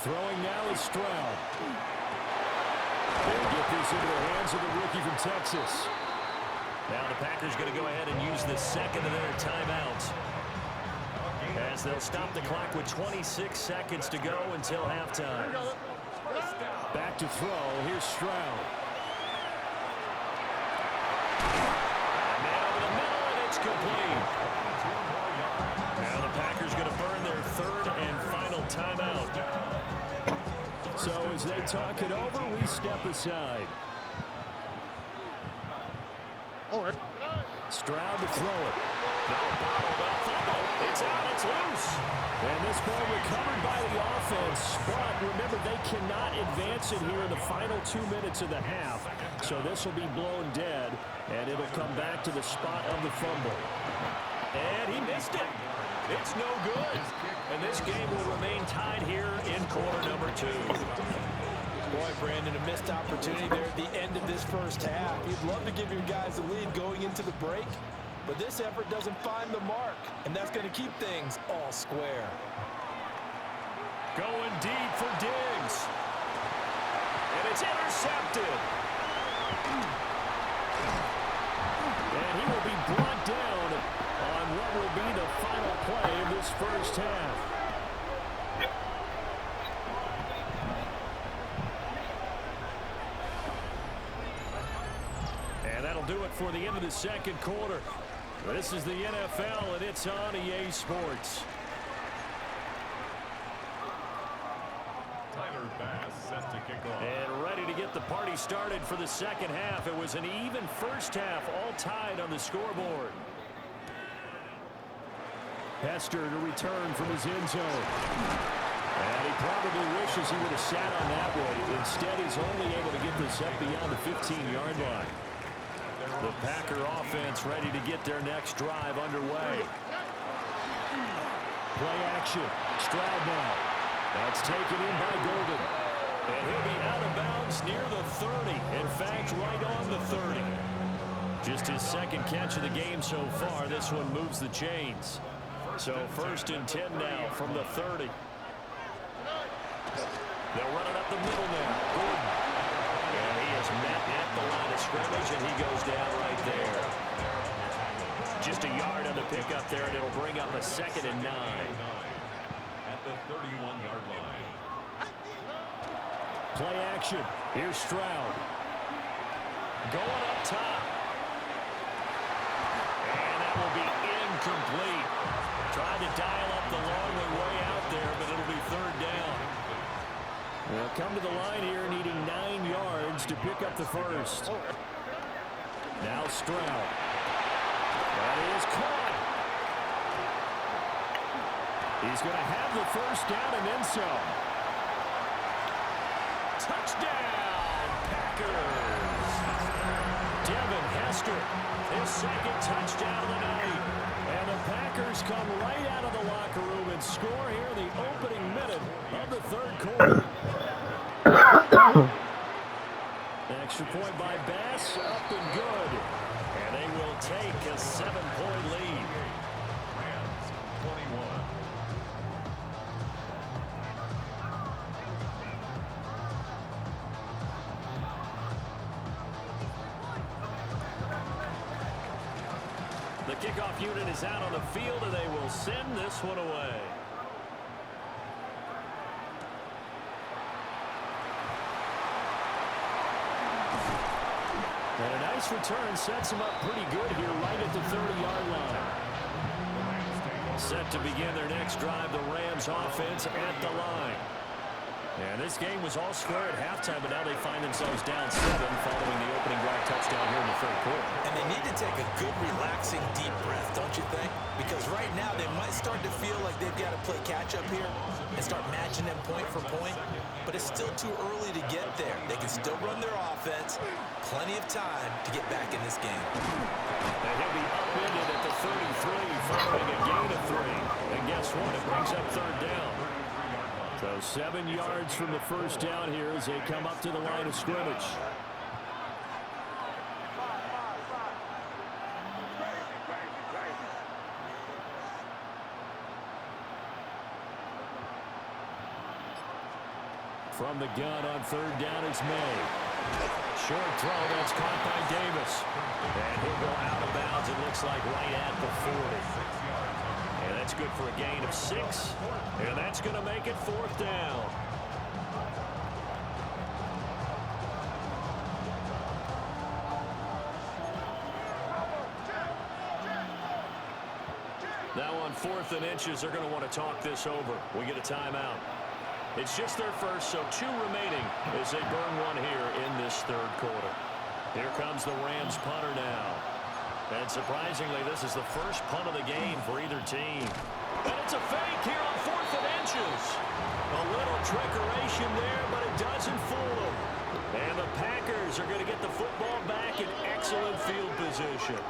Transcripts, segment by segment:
Throwing now is Stroud. They'll get this into the hands of the rookie from Texas. Now the Packers going to go ahead and use the second of their timeouts, as they'll stop the clock with 26 seconds to go until halftime. Back to throw. Here's Stroud. Man over the middle, and it's complete. Now the Packers going to burn their third and final timeout. So as they talk it over, we step aside. Stroud to throw it. It's out, it's loose. And this ball recovered by the offense. But remember, they cannot advance it here in the final 2 minutes of the half. So this will be blown dead, and it'll come back to the spot of the fumble. And he missed it. It's no good. And this game will remain tied here in quarter number 2. Boy, Brandon, a missed opportunity there at the end of this first half. You'd love to give your guys the lead going into the break, but this effort doesn't find the mark, and that's going to keep things all square. Going deep for Diggs. And it's intercepted. And he will be brought down on what will be the final play of this first half. And that'll do it for the end of the second quarter. This is the NFL, and it's on EA Sports. And ready to get the party started for the second half. It was an even first half, all tied on the scoreboard. Hester to return from his end zone. And he probably wishes he would have sat on that one. Instead, he's only able to get this up beyond the 15-yard line. The Packer offense ready to get their next drive underway. Play action. Stroud now. That's taken in by Golden. And he'll be out of bounds near the 30. In fact, right on the 30. Just his second catch of the game so far. This one moves the chains. So 1st and 10 now from the 30. They'll run it up the middle now. Gordon. And he is met at the line of scrimmage, and he goes down right there. Just a yard on the pickup there, and it'll bring up a 2nd and 9. At the 31-yard line. Play action. Here's Stroud. Going up top. And that will be incomplete. Tried to dial up the long way out there, but it'll be 3rd down. They'll come to the line here needing 9 yards to pick up the first. Now Stroud. That is caught. He's going to have the first down and then some. Touchdown, Packers. Devin Hester, his 2nd touchdown of the night. And the Packers come right out of the locker room and score here in the opening minute of the 3rd quarter. Extra point by Bass, up and good. And they will take a 7-point lead. Rams 21. The kickoff unit is out on the field, and they will send this one away. And a nice return sets him up pretty good here right at the 30-yard line. Set to begin their next drive, the Rams offense at the line. And this game was all square at halftime, but now they find themselves down 7 following the opening drive touchdown here in the 3rd quarter. And they need to take a good, relaxing, deep breath, don't you think? Because right now they might start to feel like they've got to play catch-up here and start matching them point for point. But it's still too early to get there. They can still run their offense. Plenty of time to get back in this game. And he'll be upended at the 33 following a gain of 3. And guess what? It brings up 3rd down. So 7 yards from the first down here as they come up to the line of scrimmage. From the gun on third down, it's May. Short throw, that's caught by Davis. And he'll go out of bounds, it looks like right at the 40. And that's good for a gain of 6. And that's going to make it 4th down. Now on 4th and inches, they're going to want to talk this over. We get a timeout. It's just their first, so 2 remaining as they burn one here in this 3rd quarter. Here comes the Rams punter now. And surprisingly, this is the first punt of the game for either team. And it's a fake here on 4th and inches. A little trickeration there, but it doesn't fool them. And the Packers are going to get the football back in excellent field position.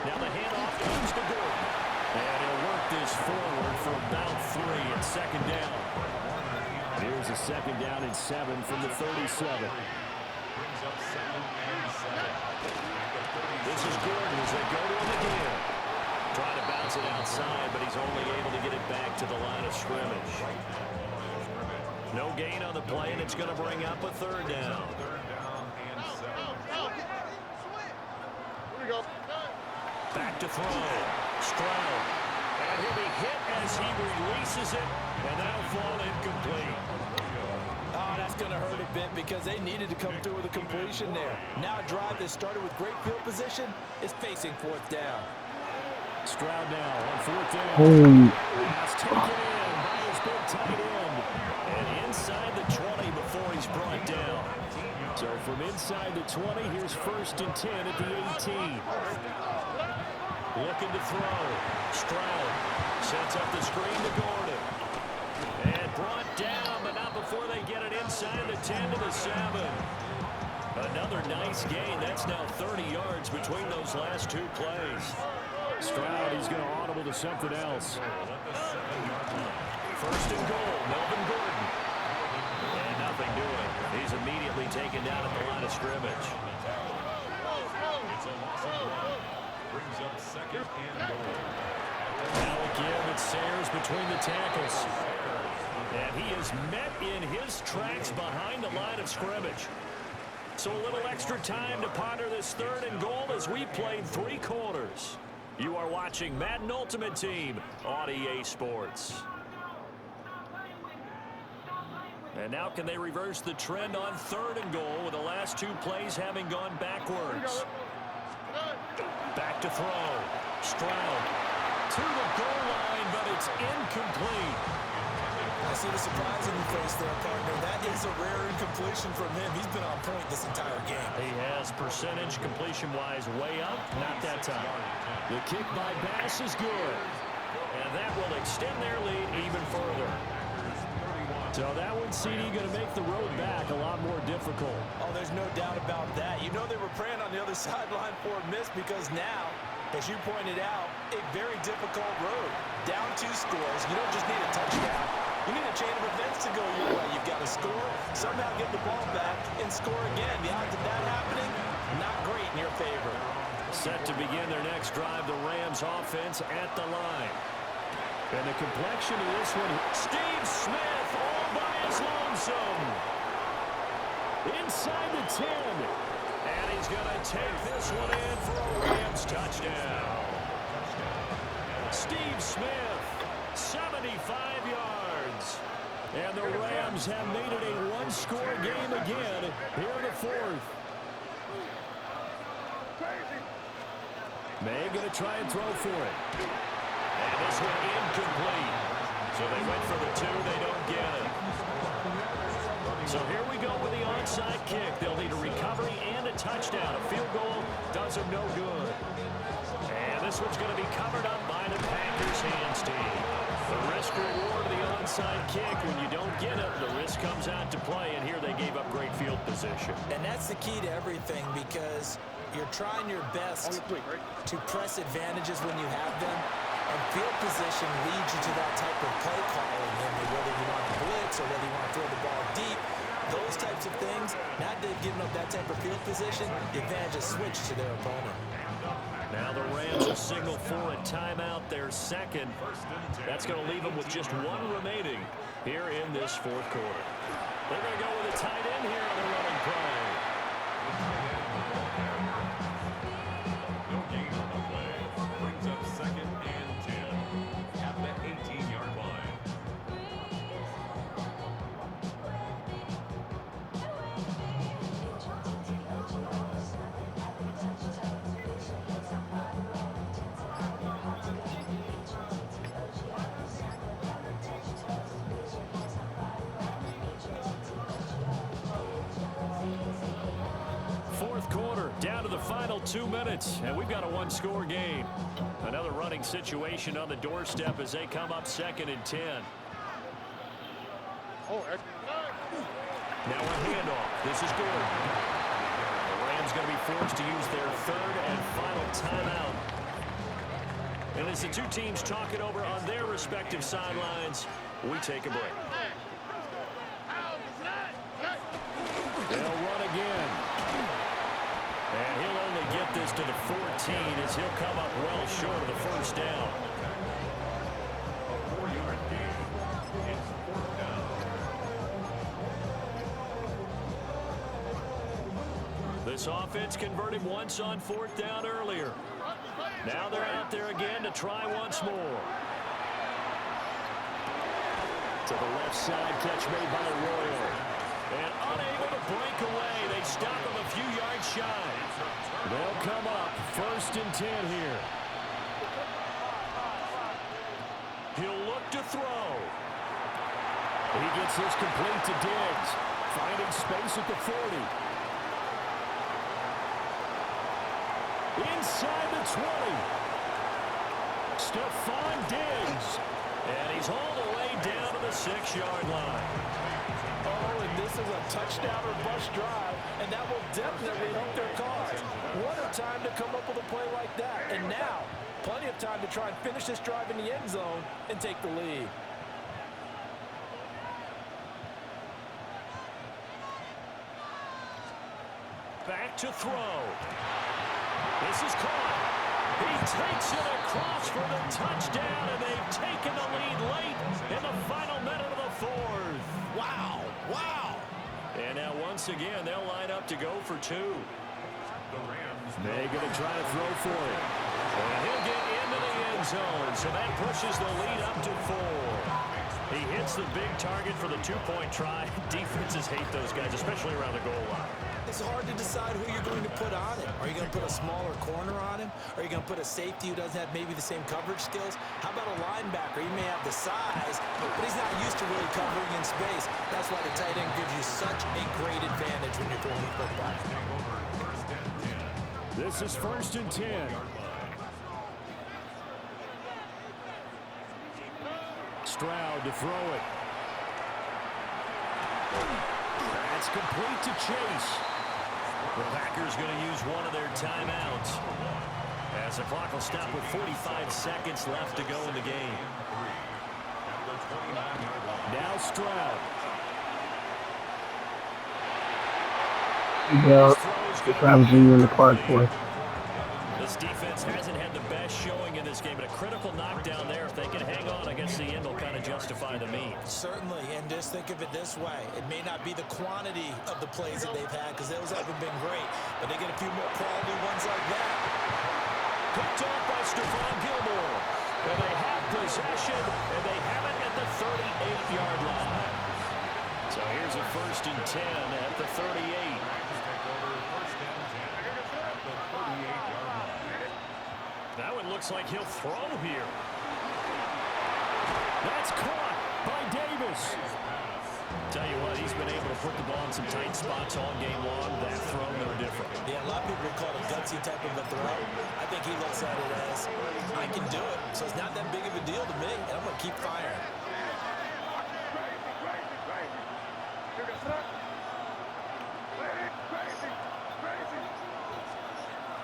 Now the handoff comes to Gordon. And he'll work this forward for about 3 and 2nd down. Here's a 2nd down and 7 from the 37. This is Gordon as they go to him again. Trying to bounce it outside, but he's only able to get it back to the line of scrimmage. No gain on the play, and it's going to bring up a 3rd down. Back to throw. Stroud. And he'll be hit as he releases it, and that'll fall incomplete. Oh, that's going to hurt a bit because they needed to come through with a completion there. Now a drive that started with great field position is facing 4th down. Stroud now on 4th down. Pass taken in by his big tight end. And inside the 20 before he's brought down. So from inside the 20, here's 1st and 10 at the 18. Looking to throw. Stroud sets up the screen to Gordon. And brought down, but not before they get it inside the 10 to the 7. Another nice gain. That's now 30 yards between those last 2 plays. Stroud, he's going to audible to something else. 1st and goal, Melvin Gordon. And nothing doing. He's immediately taken down at the line of scrimmage. Brings up 2nd and goal. Now again, it's Sayers between the tackles. And he is met in his tracks behind the line of scrimmage. So a little extra time to ponder this 3rd and goal as we played 3 quarters. You are watching Madden Ultimate Team on EA Sports. And now can they reverse the trend on 3rd and goal with the last 2 plays having gone backwards? Back to throw. Stroud to the goal line, but it's incomplete. I see the surprise in your face there, partner. That is a rare incompletion from him. He's been on point this entire game. He has percentage completion-wise way up. Not that time. The kick by Bass is good. And that will extend their lead even further. So that one, CD, going to make the road back a lot more difficult. Oh, there's no doubt about that. You know they were praying on the other sideline for a miss because now, as you pointed out, a very difficult road. Down 2 scores. You don't just need a touchdown. You need a chain of events to go your way. You've got to score, somehow get the ball back, and score again. The odds of that happening, not great in your favor. Set to begin their next drive, the Rams offense at the line. And the complexion of this one, Steve Smith all by his lonesome. Inside the 10. And he's going to take this one in for a Rams touchdown. Steve Smith, 75 yards. And the Rams have made it a 1-score game again here in the 4th. May going to try and throw for it. And this one incomplete. So they went for the 2. They don't get it. So here we go with the onside kick. They'll need a recovery and a touchdown. A field goal does them no good. And this one's going to be covered up by the Packers hands team. The risk reward of the onside kick. When you don't get it, the risk comes out to play. And here they gave up great field position. And that's the key to everything because you're trying your best to press advantages when you have them. And field position leads you to that type of play calling. Whether you want to blitz or whether you want to throw the ball deep, those types of things, now that they've given up that type of field position, the advantage is switched to their opponent. Now the Rams will signal for a timeout, their second. That's going to leave them with just 1 remaining. here in this fourth quarter. They're going to go with a tight end here on the running play. No gain on the play. Brings up 2nd and 10 at the 18-yard line. Fourth quarter, down to the final 2 minutes, and we've got a one-score game. Another running situation on the doorstep as they come up 2nd and 10. Now a handoff. This is Gordon. The Rams going to be forced to use their 3rd and final timeout. And as the two teams talk it over on their respective sidelines, we take a break. They'll run again. And he'll only get this to the 14 as he'll come up well short of the first down. A 4-yard gain. It's 4th down. This offense converted once on 4th down earlier. Now they're out there again to try once more. To the left side, catch made by Royal. And unable to break away. They stop him a few yards shy. They'll come up 1st and 10 here. He'll look to throw. He gets this complete to Diggs. Finding space at the 40. Inside the 20. Stephon Diggs. And he's all the way down to the 6-yard line. Oh, and this is a touchdown or bust drive, and that will definitely help their cause. What a time to come up with a play like that. And now, plenty of time to try and finish this drive in the end zone and take the lead. Back to throw. This is caught. He takes it across for the touchdown, and they've taken the lead late in the final minute of the 4th. Wow, wow. And now once again, they'll line up to go for 2. The Rams. They're going to try to throw for it. And he'll get into the end zone, so that pushes the lead up to 4. He hits the big target for the 2-point try. Defenses hate those guys, especially around the goal line. It's hard to decide who you're going to put on him. Are you going to put a smaller corner on him? Are you going to put a safety who doesn't have maybe the same coverage skills? How about a linebacker? He may have the size, but he's not used to really covering in space. That's why the tight end gives you such a great advantage when you're throwing the football. This is 1st and 10. Stroud to throw it. That's complete to Chase. The Packers going to use one of their timeouts as the clock will stop with 45 seconds left to go in the game. Now Stroud. Yeah, the Rams are in the park for. This defense hasn't had the best showing in this game, but a critical knockdown there. If they can hang on against the end, will kind of justify the means. Certainly, and just think of it this way. It may not be the quantity of the plays that they've had because those haven't been great, but they get a few more quality ones like that. Picked off by Stephon Gilmore. And they have possession, and they have it at the 38-yard line. So here's a 1st and 10 at the 38. That one looks like he'll throw here. That's caught by Davis. Tell you what, he's been able to put the ball in some tight spots all game long. That throw, no different. Yeah, a lot of people would call it a gutsy type of a throw. I think he looks at it as, I can do it. So it's not that big of a deal to me, and I'm going to keep firing.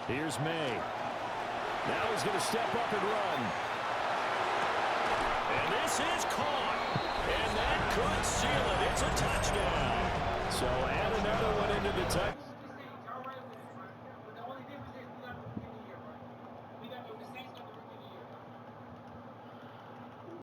Here's May. Now he's going to step up and run. And this is caught. And that could seal it. It's a touchdown. So add another one into the touchdown.